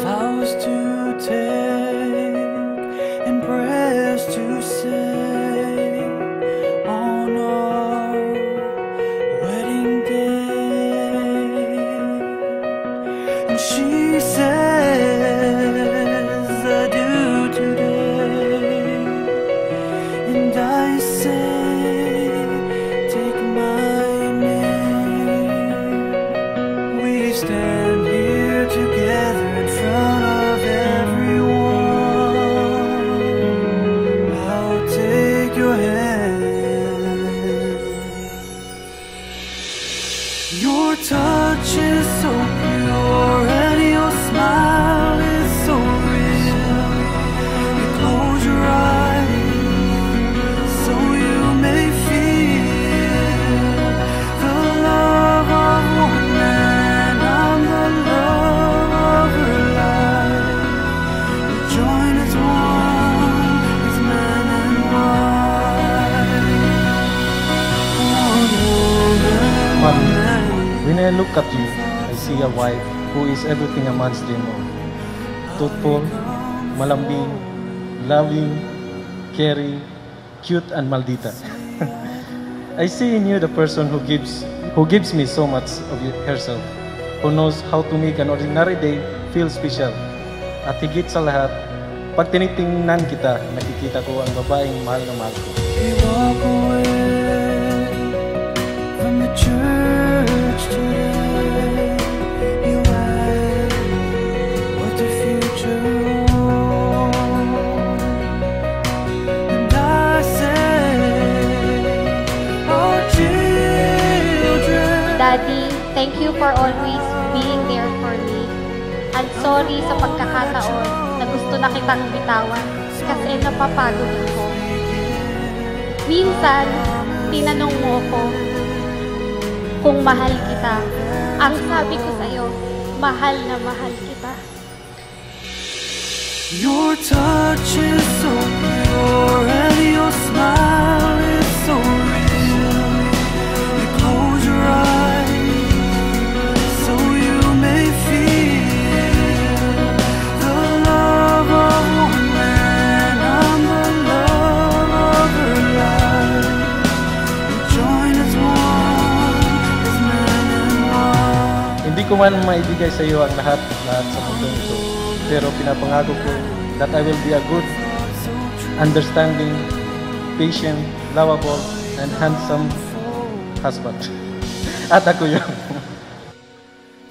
Vows to take and prayers to say on our wedding day. And she says I do today, and I say take my name. We stand here together in front of everyone. I'll take your hand. Your touch is so pure and your smile is so real. You close your eyes so you may feel the love of one man and the love of her life. We join as one, as man and wife. One woman, one man. When I look at you, I see a wife who is everything a man's dream of. Truthful, malambing, loving, caring, cute, and maldita. I see in you the person who gives me so much of herself, who knows how to make an ordinary day feel special. At higit sa lahat, pag tinitingnan kita, nakikita ko ang babaeng mahal na mahal ko. We walk away from the church today. You ask what the future holds, and I say our children. Daddy, thank you for always being there for me. And sorry sa pagkakataon na gusto na kitang bitawan kasi napapagod ako. Minsan, tinanong mo ko kung mahal kita. Ang sabi ko sa'yo, mahal na mahal kita. Your touch is so pure and your smile is so real. You close your eyes so you may feel the love of one man and the love of her life. We join as one, as man and wife. Hindi ko man maibigay sa iyo ang lahat sa mundo ito. Pero pinapangako ko that I will be a good, understanding, patient, lovable, and handsome husband. At ako yun.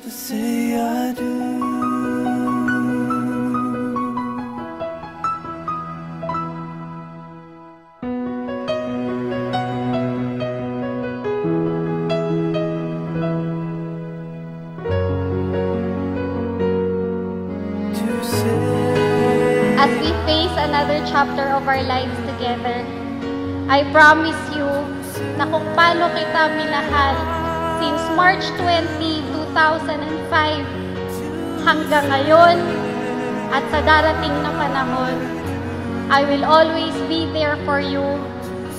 To say I do. As we face another chapter of our lives together, I promise you na kung paano kita minahal since March 20, 2005 hanggang ngayon at sa darating na panahon, I will always be there for you,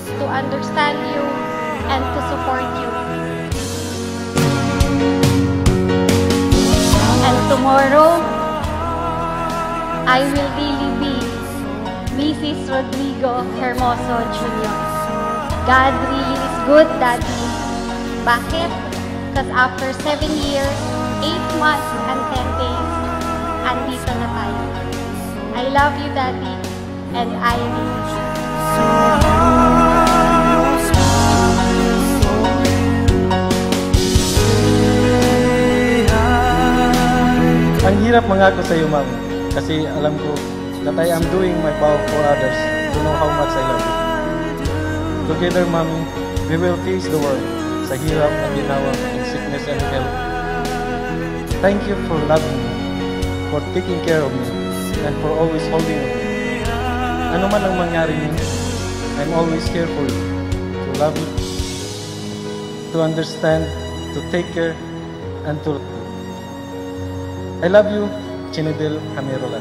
to understand you, and to support you. And tomorrow, I will really be Mrs. Rodrigo Hermoso Jr. God really is good, Daddy. Bakit? Because after 7 years, 8 months, and 10 days, andito na tayo. I love you, Daddy, and I need you. Ang hirap mangako sa iyo, Ma'am. Kasi alam ko that I am doing my vow for others to know how much I love you. Together, Mommy, we will face the world sa hirap at ginawa, in sickness and health. Thank you for loving me, for taking care of me, and for always holding me. Ano man ang mangyari niyo, I'm always here for you, to love you, to understand, to take care, and to I love you, Chinidel Jamerola.